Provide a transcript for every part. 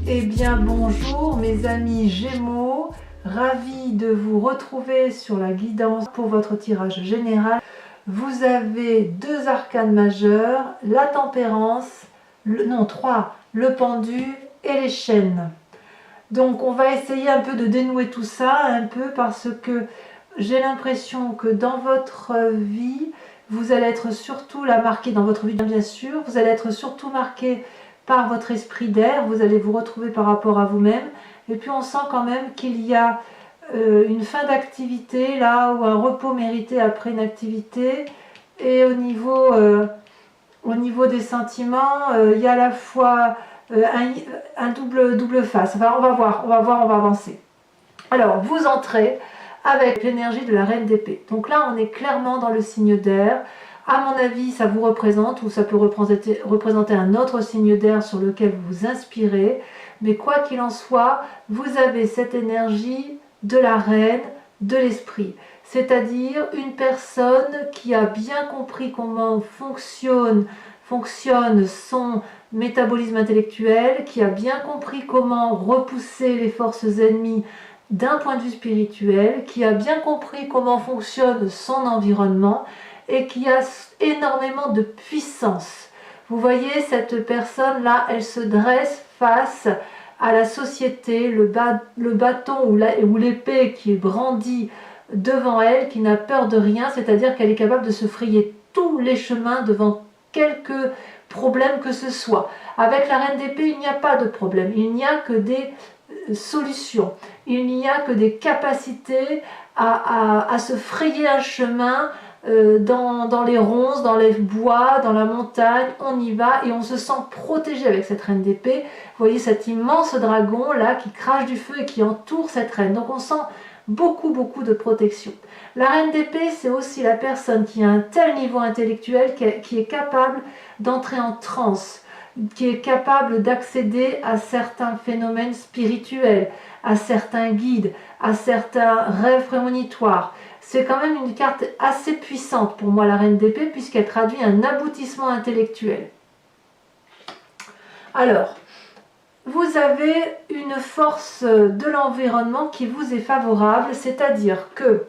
Eh bien bonjour mes amis Gémeaux, ravi de vous retrouver sur la guidance pour votre tirage général. Vous avez deux arcanes majeurs, la tempérance, trois, le pendu et les chênes. Donc on va essayer un peu de dénouer tout ça, un peu parce que j'ai l'impression que dans votre vie, vous allez être surtout là marqué, dans votre vie bien sûr, vous allez être surtout marqué par votre esprit d'air, vous allez vous retrouver par rapport à vous-même, et puis on sent quand même qu'il y a une fin d'activité là, ou un repos mérité après une activité, et au niveau des sentiments, il y a à la fois un double face. Enfin, on va voir, on va avancer. Alors, vous entrez avec l'énergie de la reine d'épée. Donc là, on est clairement dans le signe d'air. À mon avis, ça vous représente, ou ça peut représenter un autre signe d'air sur lequel vous vous inspirez. Mais quoi qu'il en soit, vous avez cette énergie de la reine, de l'esprit. C'est-à-dire une personne qui a bien compris comment fonctionne son métabolisme intellectuel, qui a bien compris comment repousser les forces ennemies d'un point de vue spirituel, qui a bien compris comment fonctionne son environnement et qui a énormément de puissance. Vous voyez, cette personne-là, elle se dresse face à la société, le bâton ou l'épée qui est brandie devant elle, qui n'a peur de rien, c'est-à-dire qu'elle est capable de se frayer tous les chemins devant quelque problème que ce soit. Avec la reine d'épée, il n'y a pas de problème, il n'y a que des solutions, il n'y a que des capacités à se frayer un chemin dans les ronces, dans les bois, dans la montagne, on y va et on se sent protégé avec cette reine d'épée. Vous voyez cet immense dragon là qui crache du feu et qui entoure cette reine, donc on sent beaucoup de protection. La reine d'épée, c'est aussi la personne qui a un tel niveau intellectuel qui est capable d'entrer en transe, qui est capable d'accéder à certains phénomènes spirituels, à certains guides, à certains rêves prémonitoires. C'est quand même une carte assez puissante pour moi, la reine d'épée, puisqu'elle traduit un aboutissement intellectuel. Alors, vous avez une force de l'environnement qui vous est favorable, c'est-à-dire que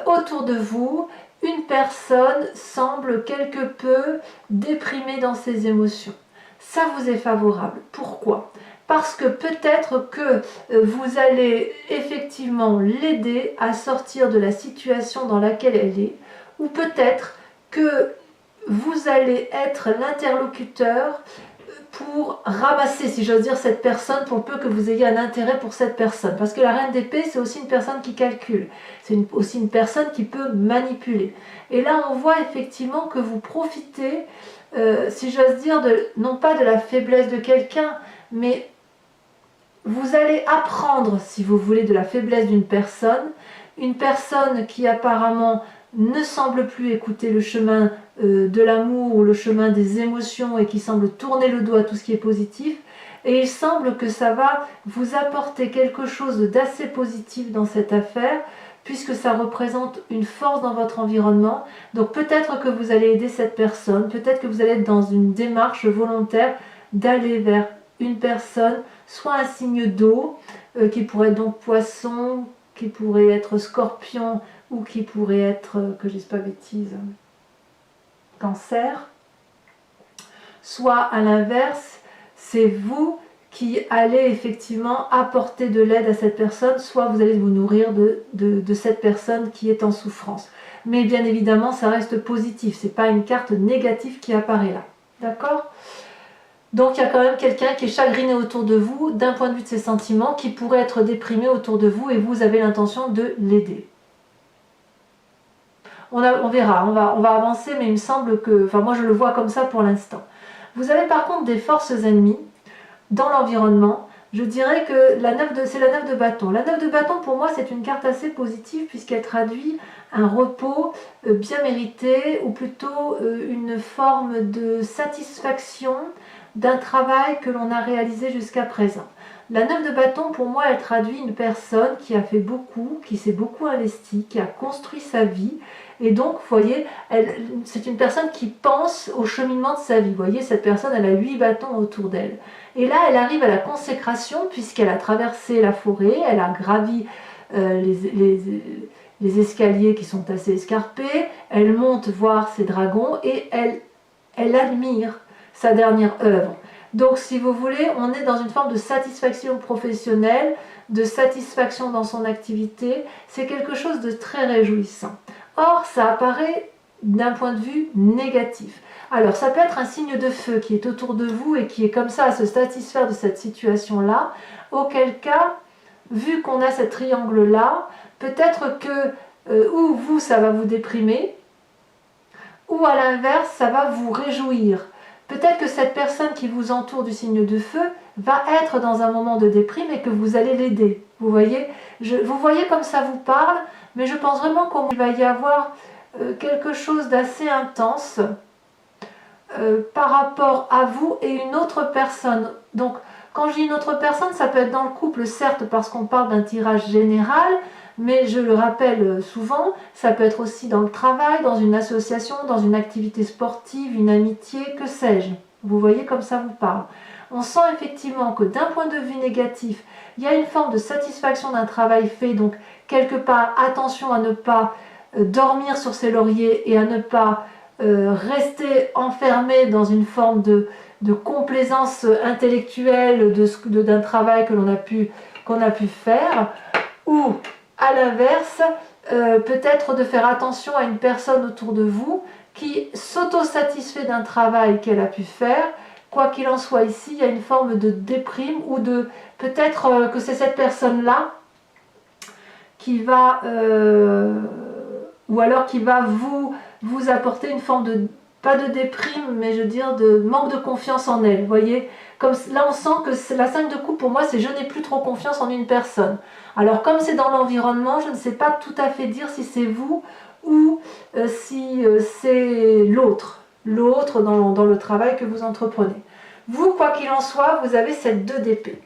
autour de vous, une personne semble quelque peu déprimée dans ses émotions. Ça vous est favorable. Pourquoi ? Parce que peut-être que vous allez effectivement l'aider à sortir de la situation dans laquelle elle est, ou peut-être que vous allez être l'interlocuteur pour ramasser, si j'ose dire, cette personne, pour peu que vous ayez un intérêt pour cette personne. Parce que la reine d'épée, c'est aussi une personne qui calcule. C'est aussi une personne qui peut manipuler. Et là, on voit effectivement que vous profitez, si j'ose dire, non pas de la faiblesse de quelqu'un, mais vous allez apprendre, si vous voulez, de la faiblesse d'une personne. Une personne qui apparemment ne semble plus écouter le chemin de l'amour ou le chemin des émotions et qui semble tourner le dos à tout ce qui est positif, et il semble que ça va vous apporter quelque chose d'assez positif dans cette affaire, puisque ça représente une force dans votre environnement. Donc peut-être que vous allez aider cette personne, peut-être que vous allez être dans une démarche volontaire d'aller vers une personne, soit un signe d'eau, qui pourrait être donc poisson, qui pourrait être scorpion, ou qui pourrait être, que je dise pas bêtise, cancer, soit à l'inverse, c'est vous qui allez effectivement apporter de l'aide à cette personne, soit vous allez vous nourrir de cette personne qui est en souffrance. Mais bien évidemment, ça reste positif, c'est pas une carte négative qui apparaît là. D'accord ? Donc il y a quand même quelqu'un qui est chagriné autour de vous, d'un point de vue de ses sentiments, qui pourrait être déprimé autour de vous, et vous avez l'intention de l'aider. On verra, on va avancer, mais il me semble que, enfin moi je le vois comme ça pour l'instant. Vous avez par contre des forces ennemies dans l'environnement. Je dirais que c'est la 9 de bâton. La 9 de bâton pour moi c'est une carte assez positive puisqu'elle traduit un repos bien mérité, ou plutôt une forme de satisfaction d'un travail que l'on a réalisé jusqu'à présent. La 9 de bâton, pour moi, elle traduit une personne qui a fait beaucoup, qui s'est beaucoup investie, qui a construit sa vie. Et donc, vous voyez, c'est une personne qui pense au cheminement de sa vie. Vous voyez, cette personne, elle a 8 bâtons autour d'elle. Et là, elle arrive à la consécration, puisqu'elle a traversé la forêt, elle a gravi les escaliers qui sont assez escarpés, elle monte voir ses dragons et elle admire sa dernière œuvre. Donc, si vous voulez, on est dans une forme de satisfaction professionnelle, de satisfaction dans son activité. C'est quelque chose de très réjouissant. Or, ça apparaît d'un point de vue négatif. Alors, ça peut être un signe de feu qui est autour de vous et qui est comme ça à se satisfaire de cette situation-là, auquel cas, vu qu'on a ce triangle-là, peut-être que ou vous, ça va vous déprimer, ou à l'inverse, ça va vous réjouir. Peut-être que cette personne qui vous entoure du signe de feu va être dans un moment de déprime et que vous allez l'aider. Vous voyez, vous voyez comme ça vous parle, mais je pense vraiment qu'il va y avoir quelque chose d'assez intense par rapport à vous et une autre personne. Donc, quand je dis une autre personne, ça peut être dans le couple, certes, parce qu'on parle d'un tirage général, mais je le rappelle souvent, ça peut être aussi dans le travail, dans une association, dans une activité sportive, une amitié, que sais-je. Vous voyez comme ça vous parle. On sent effectivement que d'un point de vue négatif, il y a une forme de satisfaction d'un travail fait, donc quelque part, attention à ne pas dormir sur ses lauriers et à ne pas rester enfermé dans une forme de complaisance intellectuelle d'un travail que qu'on a pu faire, ou à l'inverse, peut-être de faire attention à une personne autour de vous qui s'auto-satisfait d'un travail qu'elle a pu faire. Quoi qu'il en soit, ici, il y a une forme de déprime ou de peut-être que c'est cette personne-là qui va ou alors qui va vous apporter une forme de, pas de déprime, mais je veux dire de manque de confiance en elle. Vous voyez, comme là on sent que la 5 de coupe pour moi c'est je n'ai plus trop confiance en une personne. Alors comme c'est dans l'environnement, je ne sais pas tout à fait dire si c'est vous ou si c'est l'autre dans le travail que vous entreprenez. Vous, quoi qu'il en soit, vous avez cette 2 d'épée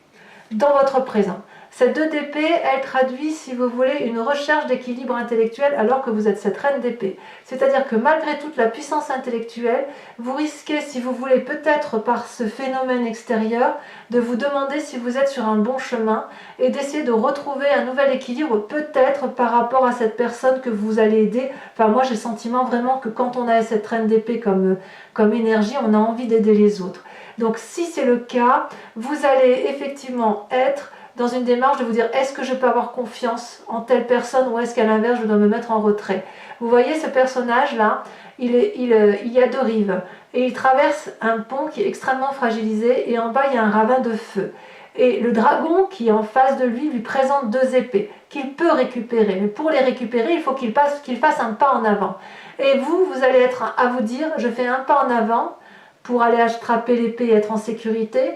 dans votre présent. Cette 2 d'épée, elle traduit, si vous voulez, une recherche d'équilibre intellectuel alors que vous êtes cette reine d'épée. C'est-à-dire que malgré toute la puissance intellectuelle, vous risquez, si vous voulez, peut-être par ce phénomène extérieur, de vous demander si vous êtes sur un bon chemin et d'essayer de retrouver un nouvel équilibre, peut-être par rapport à cette personne que vous allez aider. Enfin, moi, j'ai le sentiment vraiment que quand on a cette reine d'épée comme énergie, on a envie d'aider les autres. Donc, si c'est le cas, vous allez effectivement être dans une démarche de vous dire est-ce que je peux avoir confiance en telle personne ou est-ce qu'à l'inverse je dois me mettre en retrait. Vous voyez ce personnage là, il y a 2 rives et il traverse un pont qui est extrêmement fragilisé et en bas il y a un ravin de feu. Et le dragon qui est en face de lui présente 2 épées qu'il peut récupérer. Mais pour les récupérer, il faut qu'il fasse un pas en avant. Et vous allez être à vous dire je fais un pas en avant pour aller attraper l'épée et être en sécurité,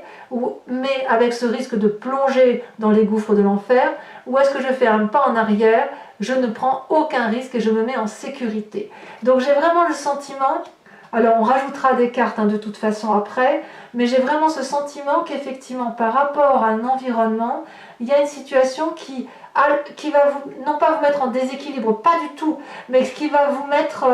mais avec ce risque de plonger dans les gouffres de l'enfer, ou est-ce que je fais un pas en arrière, je ne prends aucun risque et je me mets en sécurité. Donc j'ai vraiment le sentiment, alors on rajoutera des cartes de toute façon après, mais j'ai vraiment ce sentiment qu'effectivement par rapport à un environnement, il y a une situation qui va non pas vous mettre en déséquilibre, pas du tout, mais qui va vous mettre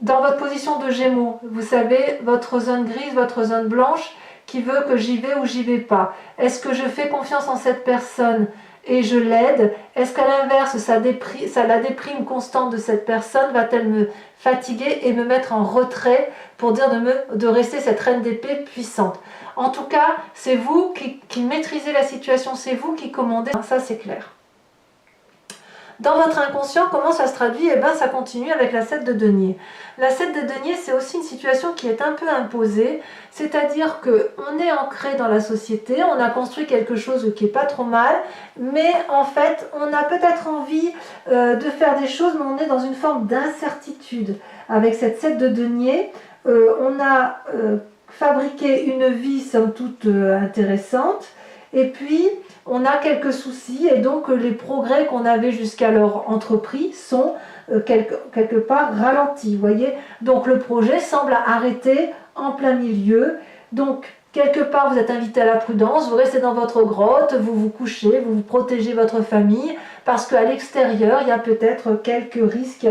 dans votre position de Gémeaux, vous savez, votre zone grise, votre zone blanche, qui veut que j'y vais ou j'y vais pas. Est-ce que je fais confiance en cette personne et je l'aide? Est-ce qu'à l'inverse, la déprime constante de cette personne va-t-elle me fatiguer et me mettre en retrait pour dire de rester cette reine d'épée puissante? En tout cas, c'est vous qui maîtrisez la situation, c'est vous qui commandez, ça c'est clair. Dans votre inconscient, comment ça se traduit? Eh bien, ça continue avec la 7 de denier. La 7 de denier, c'est aussi une situation qui est un peu imposée, c'est-à-dire qu'on est ancré dans la société, on a construit quelque chose qui n'est pas trop mal, mais en fait, on a peut-être envie de faire des choses, mais on est dans une forme d'incertitude. Avec cette 7 de denier, on a fabriqué une vie, somme toute, intéressante, et puis on a quelques soucis et donc les progrès qu'on avait jusqu'alors entrepris sont quelque part ralentis, vous voyez. Donc le projet semble arrêté en plein milieu. Donc Quelque part, vous êtes invité à la prudence, vous restez dans votre grotte, vous vous couchez, vous protégez votre famille, parce qu'à l'extérieur, il y a peut-être quelques risques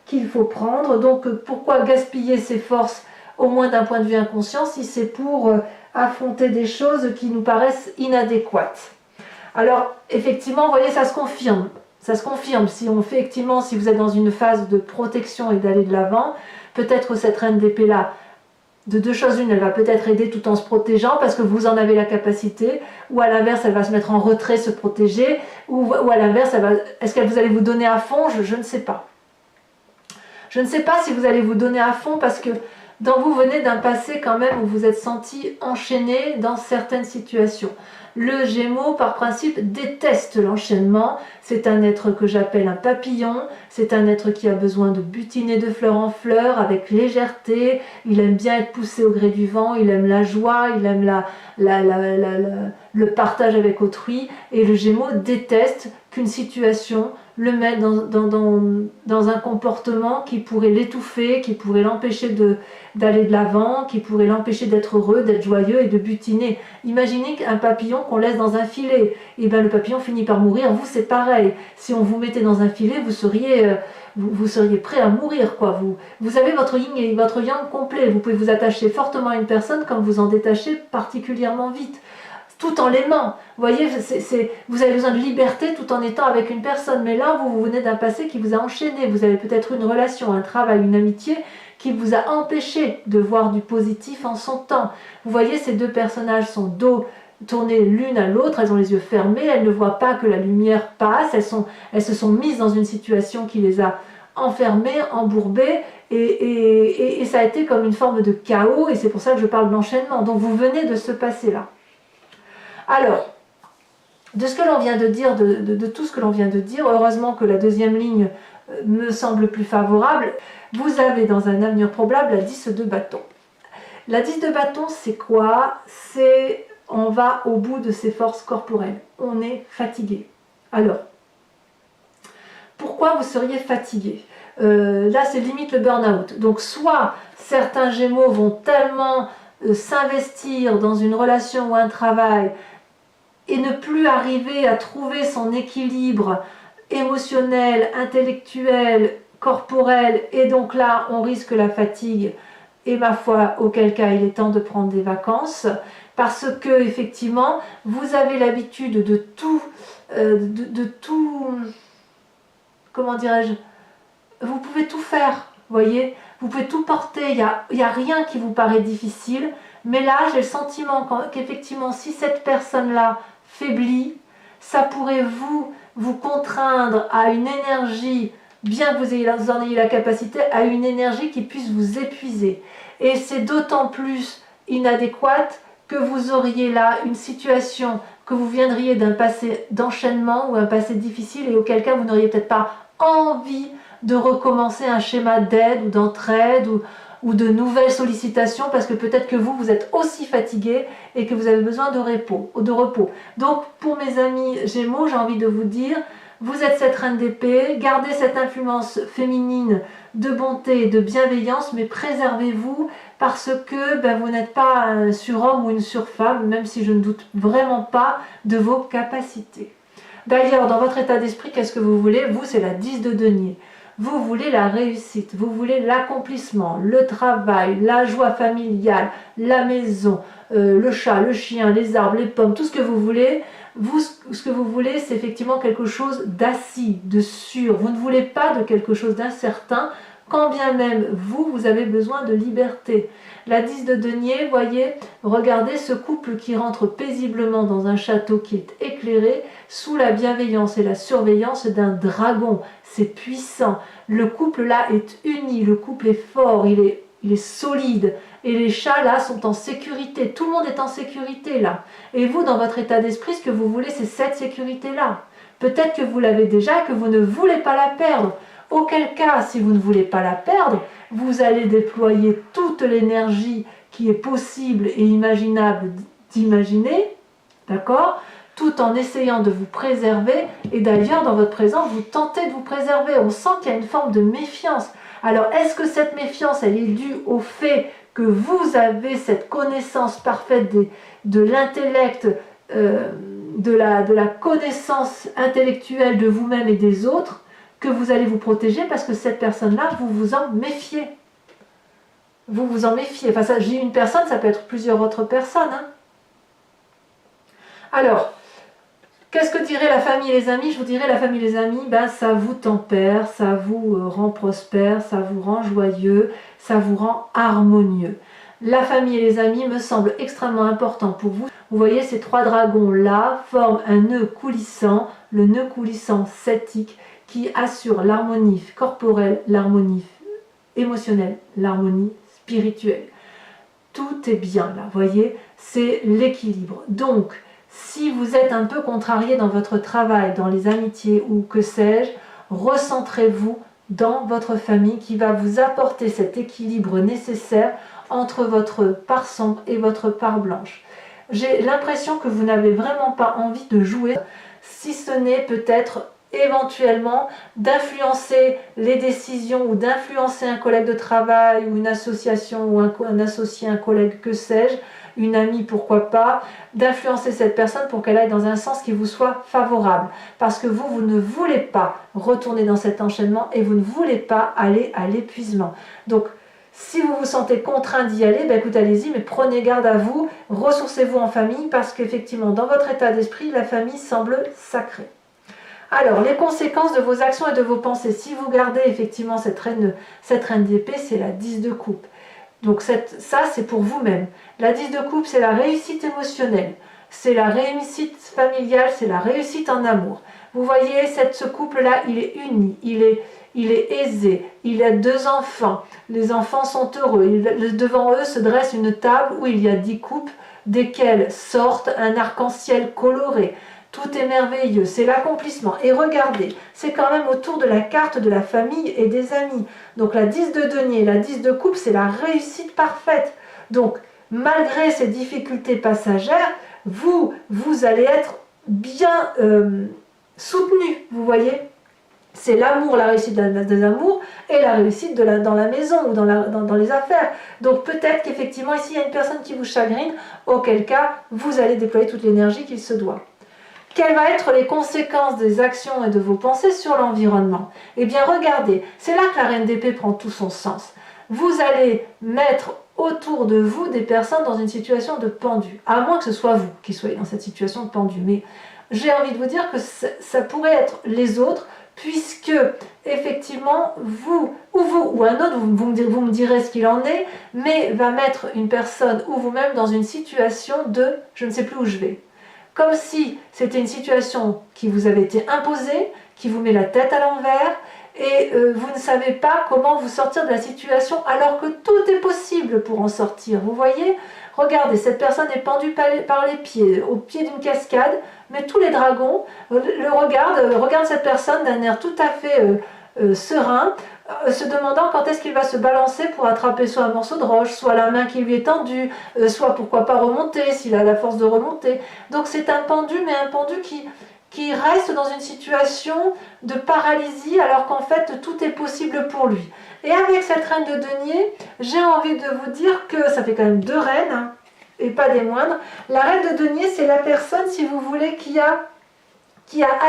qu'il faut prendre. Donc, pourquoi gaspiller ses forces, au moins d'un point de vue inconscient, si c'est pour affronter des choses qui nous paraissent inadéquates? Alors, effectivement, vous voyez, ça se confirme. Ça se confirme. Si on fait, effectivement, si vous êtes dans une phase de protection et d'aller de l'avant, peut-être cette reine d'épée là, de deux choses une, elle va peut-être aider tout en se protégeant parce que vous en avez la capacité, ou à l'inverse, elle va se mettre en retrait, se protéger, ou à l'inverse, est-ce que vous allez vous donner à fond? Je ne sais pas. Je ne sais pas si vous allez vous donner à fond parce que vous venez d'un passé quand même où vous êtes senti enchaîné dans certaines situations. Le Gémeaux, par principe, déteste l'enchaînement. C'est un être que j'appelle un papillon. C'est un être qui a besoin de butiner de fleur en fleur avec légèreté. Il aime bien être poussé au gré du vent. Il aime la joie. Il aime le partage avec autrui. Et le Gémeaux déteste qu'une situation le mette dans un comportement qui pourrait l'étouffer, qui pourrait l'empêcher d'aller de l'avant, qui pourrait l'empêcher d'être heureux, d'être joyeux et de butiner. Imaginez un papillon qu'on laisse dans un filet. Et bien le papillon finit par mourir. Vous, c'est pareil. Si on vous mettait dans un filet, vous seriez prêt à mourir, quoi. Vous avez votre yin et votre yang complet. Vous pouvez vous attacher fortement à une personne comme vous en détachez particulièrement vite, tout en l'aimant. Vous voyez, vous avez besoin de liberté tout en étant avec une personne. Mais là, vous venez d'un passé qui vous a enchaîné. Vous avez peut-être une relation, un travail, une amitié qui vous a empêché de voir du positif en son temps. Vous voyez, ces deux personnages sont dos tournés l'une à l'autre, elles ont les yeux fermés, elles ne voient pas que la lumière passe, elles se sont mises dans une situation qui les a enfermées, embourbées, et ça a été comme une forme de chaos, et c'est pour ça que je parle d'enchaînement. Donc vous venez de ce passé-là. Alors, de ce que l'on vient de dire, de tout ce que l'on vient de dire, heureusement que la deuxième ligne me semble plus favorable. Vous avez dans un avenir probable la 10 de bâton. La 10 de bâton, c'est quoi? C'est on va au bout de ses forces corporelles. On est fatigué. Alors, pourquoi vous seriez fatigué? Là, c'est limite le burn-out. Donc, soit certains Gémeaux vont tellement s'investir dans une relation ou un travail et ne plus arriver à trouver son équilibre émotionnel, intellectuel, corporel, et donc là, on risque la fatigue, et ma foi, auquel cas, il est temps de prendre des vacances, parce que, effectivement, vous avez l'habitude de tout, comment dirais-je, vous pouvez tout faire, voyez, vous pouvez tout porter, il n'y a rien qui vous paraît difficile, mais là, j'ai le sentiment qu'effectivement, si cette personne-là faiblit, ça pourrait vous contraindre à une énergie, bien que vous en ayez la capacité, à une énergie qui puisse vous épuiser. Et c'est d'autant plus inadéquate que vous auriez là une situation, que vous viendriez d'un passé d'enchaînement ou un passé difficile et auquel cas vous n'auriez peut-être pas envie de recommencer un schéma d'aide ou d'entraide ou de nouvelles sollicitations parce que peut-être que vous êtes aussi fatigué et que vous avez besoin de repos. Donc pour mes amis Gémeaux, j'ai envie de vous dire, vous êtes cette reine d'épée, gardez cette influence féminine de bonté et de bienveillance, mais préservez-vous parce que vous n'êtes pas un surhomme ou une surfemme, même si je ne doute vraiment pas de vos capacités. D'ailleurs, dans votre état d'esprit, qu'est-ce que vous voulez? Vous, c'est la 10 de denier. Vous voulez la réussite, vous voulez l'accomplissement, le travail, la joie familiale, la maison, le chat, le chien, les arbres, les pommes, tout ce que vous voulez. Vous, ce que vous voulez, c'est effectivement quelque chose d'assis, de sûr. Vous ne voulez pas de quelque chose d'incertain, quand bien même vous avez besoin de liberté. La 10 de denier, voyez, regardez ce couple qui rentre paisiblement dans un château qui est éclairé sous la bienveillance et la surveillance d'un dragon. C'est puissant. Le couple là est uni, le couple est fort, il est solide. Et les chats là sont en sécurité. Tout le monde est en sécurité là. Et vous, dans votre état d'esprit, ce que vous voulez, c'est cette sécurité-là. Peut-être que vous l'avez déjà et que vous ne voulez pas la perdre. Auquel cas, si vous ne voulez pas la perdre, vous allez déployer toute l'énergie qui est possible et imaginable d'imaginer, d'accord ? Tout en essayant de vous préserver. Et d'ailleurs, dans votre présent, vous tentez de vous préserver. On sent qu'il y a une forme de méfiance. Alors, est-ce que cette méfiance, elle est due au fait que vous avez cette connaissance parfaite de l'intellect, de la connaissance intellectuelle de vous-même et des autres, que vous allez vous protéger parce que cette personne-là, vous vous en méfiez. Vous vous en méfiez. Enfin, j'ai une personne, ça peut être plusieurs autres personnes. Hein. Alors, qu'est-ce que dirait la famille et les amis? Je vous dirais, la famille et les amis, ben, ça vous tempère, ça vous rend prospère, ça vous rend joyeux, ça vous rend harmonieux. La famille et les amis me semblent extrêmement importants pour vous. Vous voyez, ces trois dragons-là forment un nœud coulissant, le nœud coulissant celtique, qui assure l'harmonie corporelle, l'harmonie émotionnelle, l'harmonie spirituelle. Tout est bien là, vous voyez, c'est l'équilibre. Donc, si vous êtes un peu contrarié dans votre travail, dans les amitiés ou que sais-je, recentrez-vous dans votre famille qui va vous apporter cet équilibre nécessaire entre votre part sombre et votre part blanche. J'ai l'impression que vous n'avez vraiment pas envie de jouer, si ce n'est peut-être éventuellement d'influencer les décisions ou d'influencer un collègue de travail ou une association ou un associé, un collègue, que sais-je, une amie, pourquoi pas, d'influencer cette personne pour qu'elle aille dans un sens qui vous soit favorable. Parce que vous ne voulez pas retourner dans cet enchaînement et vous ne voulez pas aller à l'épuisement. Donc, si vous vous sentez contraint d'y aller, ben écoutez, allez-y, mais prenez garde à vous, ressourcez-vous en famille parce qu'effectivement, dans votre état d'esprit, la famille semble sacrée. Alors, les conséquences de vos actions et de vos pensées. Si vous gardez effectivement cette reine d'épée, c'est la 10 de coupe. Donc ça, c'est pour vous-même. La 10 de coupe, c'est la réussite émotionnelle, c'est la réussite familiale, c'est la réussite en amour. Vous voyez, ce couple-là, il est uni, il est aisé, il a 2 enfants, les enfants sont heureux. Devant eux se dresse une table où il y a 10 coupes, desquelles sortent un arc-en-ciel coloré. Tout est merveilleux, c'est l'accomplissement. Et regardez, c'est quand même autour de la carte de la famille et des amis. Donc la 10 de denier, la 10 de coupe, c'est la réussite parfaite. Donc, malgré ces difficultés passagères, vous allez être bien soutenu, vous voyez. C'est l'amour, la réussite des amours et la réussite dans la maison ou dans les affaires. Donc peut-être qu'effectivement, ici, il y a une personne qui vous chagrine, auquel cas, vous allez déployer toute l'énergie qu'il se doit. Quelles vont être les conséquences des actions et de vos pensées sur l'environnement? Eh bien, regardez, c'est là que la reine d'épée prend tout son sens. Vous allez mettre autour de vous des personnes dans une situation de pendu, à moins que ce soit vous qui soyez dans cette situation de pendu. Mais j'ai envie de vous dire que ça pourrait être les autres, puisque effectivement, vous ou un autre, vous me direz ce qu'il en est, mais va mettre une personne ou vous-même dans une situation de « je ne sais plus où je vais ». Comme si c'était une situation qui vous avait été imposée, qui vous met la tête à l'envers, et vous ne savez pas comment vous sortir de la situation alors que tout est possible pour en sortir. Vous voyez, regardez, cette personne est pendue par les pieds, au pied d'une cascade, mais tous les dragons regardent cette personne d'un air tout à fait serein, se demandant quand est-ce qu'il va se balancer pour attraper soit un morceau de roche, soit la main qui lui est tendue, soit pourquoi pas remonter, s'il a la force de remonter. Donc c'est un pendu, mais un pendu qui reste dans une situation de paralysie alors qu'en fait tout est possible pour lui. Et avec cette reine de denier, j'ai envie de vous dire que ça fait quand même 2 reines, hein, et pas des moindres. La reine de denier, c'est la personne, si vous voulez, qui a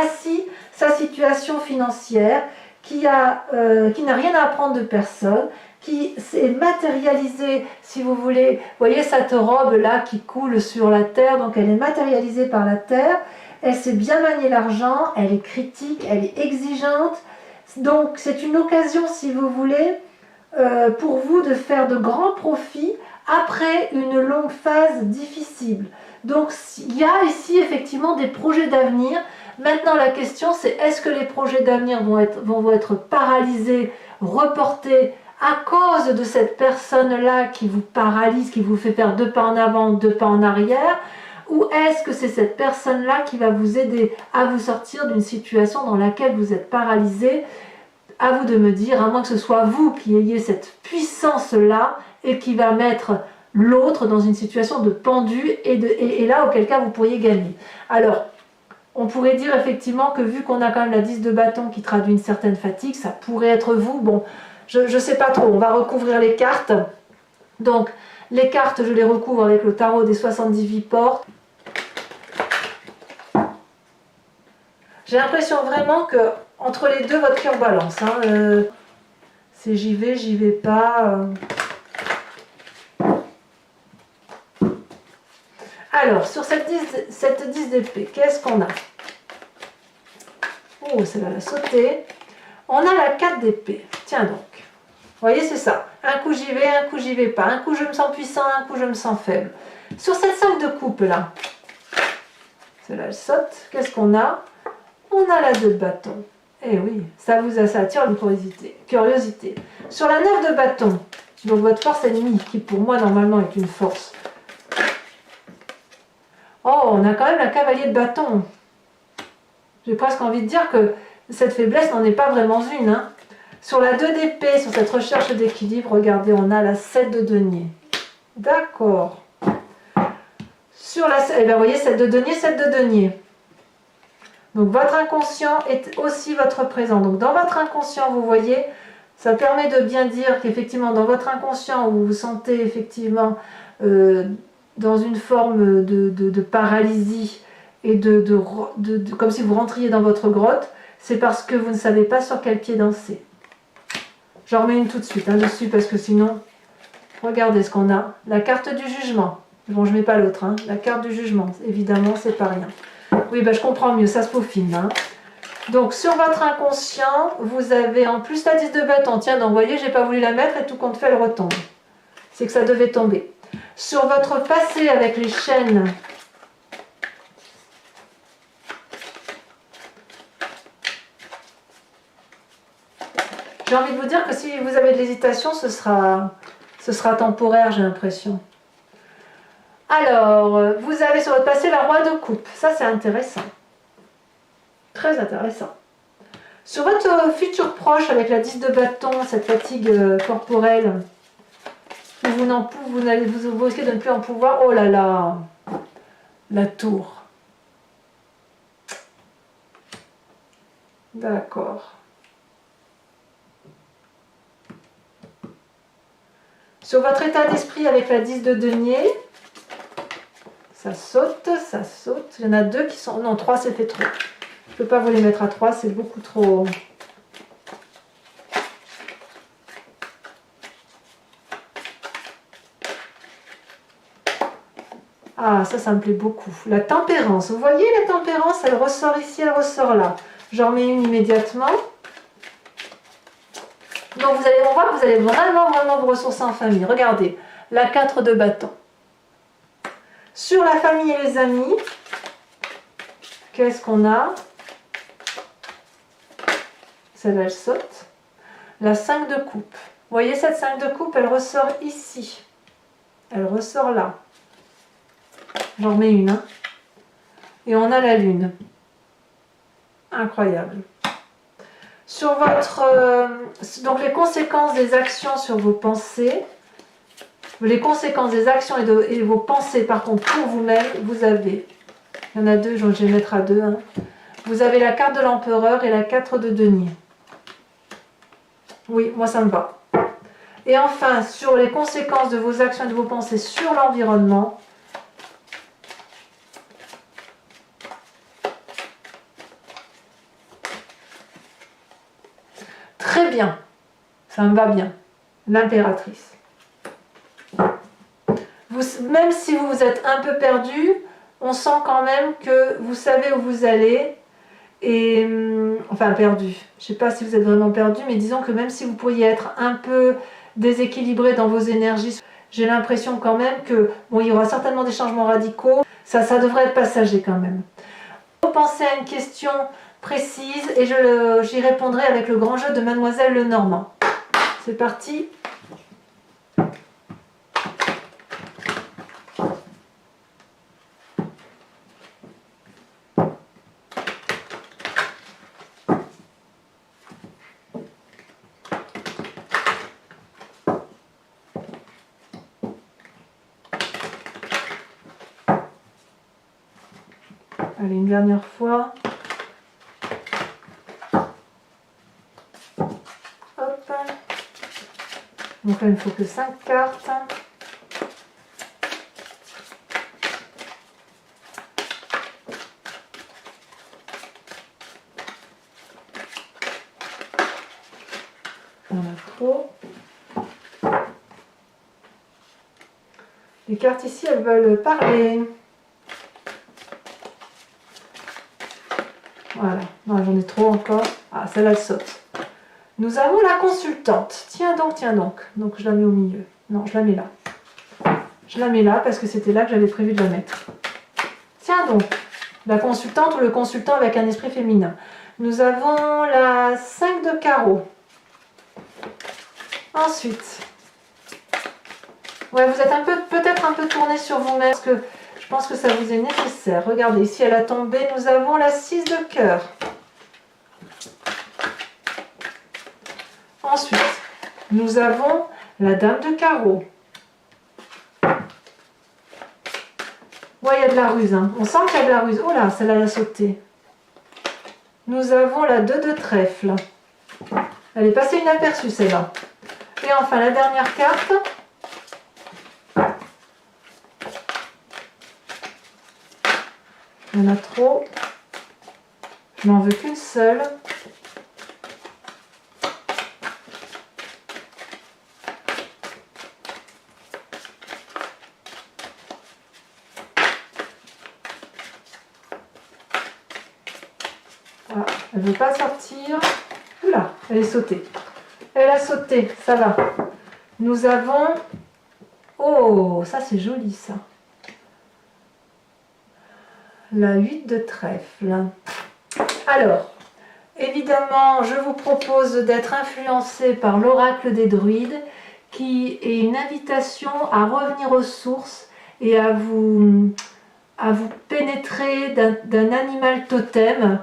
assis sa situation financière, qui n'a rien à apprendre de personne, qui s'est matérialisée, si vous voulez. Vous voyez cette robe là qui coule sur la terre, donc elle est matérialisée par la terre. Elle sait bien manier l'argent, elle est critique, elle est exigeante. Donc c'est une occasion, si vous voulez, pour vous de faire de grands profits après une longue phase difficile. Donc il y a ici effectivement des projets d'avenir. Maintenant la question c'est est-ce que les projets d'avenir vont être paralysés, reportés à cause de cette personne-là qui vous paralyse, qui vous fait faire 2 pas en avant, 2 pas en arrière, ou est-ce que c'est cette personne-là qui va vous aider à vous sortir d'une situation dans laquelle vous êtes paralysé? À vous de me dire, à moins que ce soit vous qui ayez cette puissance-là et qui va mettre l'autre dans une situation de pendu et là, auquel cas, vous pourriez gagner. Alors, on pourrait dire effectivement que vu qu'on a quand même la 10 de bâton qui traduit une certaine fatigue, ça pourrait être vous. Bon, je ne sais pas trop, on va recouvrir les cartes. Donc, les cartes, je les recouvre avec le tarot des 78 portes. J'ai l'impression vraiment que entre les deux, votre cœur balance. Hein, c'est j'y vais pas. Alors, sur cette 10 d'épée, qu'est-ce qu'on a? Oh, celle-là, elle a sauté. On a la 4 d'épée. Tiens donc. Vous voyez, c'est ça. Un coup j'y vais, un coup j'y vais pas. Un coup je me sens puissant, un coup je me sens faible. Sur cette 5 de coupe là, celle-là elle saute. Qu'est-ce qu'on a? On a la 2 de bâton. Eh oui, ça attire une curiosité. Sur la 9 de bâton, donc votre force ennemie, qui pour moi normalement est une force. Oh, on a quand même la cavalier de bâton. J'ai presque envie de dire que cette faiblesse n'en est pas vraiment une. Hein. Sur la 2 d'épée, sur cette recherche d'équilibre, regardez, on a la 7 de denier. D'accord. Sur la, eh bien, vous voyez, 7 de denier, 7 de denier. Donc votre inconscient est aussi votre présent. Donc dans votre inconscient, vous voyez, ça permet de bien dire qu'effectivement, dans votre inconscient, vous vous sentez effectivement dans une forme de paralysie et comme si vous rentriez dans votre grotte, c'est parce que vous ne savez pas sur quel pied danser. J'en remets une tout de suite dessus parce que sinon, regardez ce qu'on a. La carte du jugement. Bon, je ne mets pas l'autre. Hein. La carte du jugement, évidemment, c'est pas rien. Oui, ben, je comprends mieux, ça se peaufine. Hein. Donc, sur votre inconscient, vous avez en plus la 10 de bâton. Tiens, donc, vous voyez, j'ai pas voulu la mettre et tout compte fait, elle retombe. C'est que ça devait tomber. Sur votre passé avec les chaînes, j'ai envie de vous dire que si vous avez de l'hésitation, ce sera temporaire, j'ai l'impression. Alors, vous avez sur votre passé la roi de coupe. Ça, c'est intéressant. Très intéressant. Sur votre futur proche, avec la 10 de bâton, cette fatigue corporelle, vous risquez de ne plus en pouvoir. Oh là là, la tour. D'accord. Sur votre état d'esprit, avec la 10 de denier, ça saute, ça saute. Il y en a 2 qui sont... Non, 3, c'est fait trop. Je ne peux pas vous les mettre à 3, c'est beaucoup trop... Ah, ça me plaît beaucoup. La tempérance. Vous voyez, la tempérance, elle ressort ici, elle ressort là. J'en remets une immédiatement. Donc, on voit que vous allez vraiment vous ressourcer en famille. Regardez, la 4 de bâton. Sur la famille et les amis, qu'est-ce qu'on a? Celle-là, elle saute. La 5 de coupe. Vous voyez, cette 5 de coupe, elle ressort ici. Elle ressort là. J'en remets une. Hein. Et on a la lune. Incroyable. Sur votre... donc les conséquences des actions sur vos pensées. Les conséquences des actions et vos pensées, par contre, pour vous-même, vous avez... Il y en a 2, je vais les mettre à 2. Hein. Vous avez la carte de l'empereur et la 4 de denier. Oui, moi ça me va. Et enfin, sur les conséquences de vos actions et de vos pensées sur l'environnement, très bien, ça me va bien, l'impératrice. Même si vous êtes un peu perdu, on sent quand même que vous savez où vous allez. Et enfin perdu, je ne sais pas si vous êtes vraiment perdu, mais disons que même si vous pourriez être un peu déséquilibré dans vos énergies, j'ai l'impression quand même que, bon, il y aura certainement des changements radicaux, ça devrait être passager quand même. Pensez à une question précise et j'y répondrai avec le grand jeu de Mademoiselle Lenormand. C'est parti. Allez, une dernière fois. Hop. Donc là, il ne faut que 5 cartes. Il y en a trop. Les cartes ici, elles veulent parler. Voilà. Non, j'en ai trop encore. Ah, celle-là, elle saute. Nous avons la consultante. Tiens donc, tiens donc. Donc, je la mets au milieu. Non, je la mets là. Je la mets là parce que c'était là que j'avais prévu de la mettre. Tiens donc. La consultante ou le consultant avec un esprit féminin. Nous avons la 5 de carreau. Ensuite, ouais, vous êtes peut-être un peu tourné sur vous-même parce que je pense que ça vous est nécessaire. Regardez, ici elle a tombé. Nous avons la 6 de cœur. Ensuite, nous avons la dame de carreau. Ouais, il y a de la ruse. Hein. On sent qu'il y a de la ruse. Oh là, celle-là, elle a sauté. Nous avons la 2 de trèfle. Elle est passée inaperçue, celle-là. Et enfin, la dernière carte. Il y en a trop. Je n'en veux qu'une seule. Voilà, elle ne veut pas sortir. Oula, elle est sautée. Elle a sauté, ça va. Nous avons... Oh, ça c'est joli ça. La 8 de trèfle. Alors, évidemment, je vous propose d'être influencé par l'oracle des druides, qui est une invitation à revenir aux sources et à vous pénétrer d'un animal totem.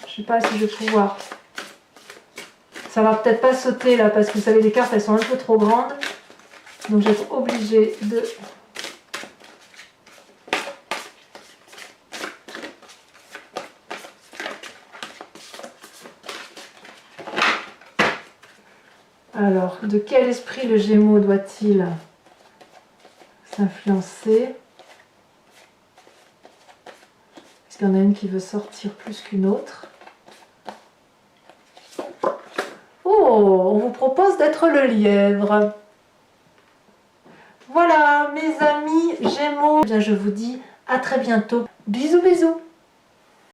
Je sais pas si je vais pouvoir. Ça va peut-être pas sauter là parce que vous savez les cartes elles sont un peu trop grandes. Donc je vais être obligée de... Alors, de quel esprit le Gémeaux doit-il s'influencer? Est-ce qu'il y en a une qui veut sortir plus qu'une autre? Oh, on vous propose d'être le lièvre. Voilà, mes amis Gémeaux. Bien, je vous dis à très bientôt. Bisous, bisous.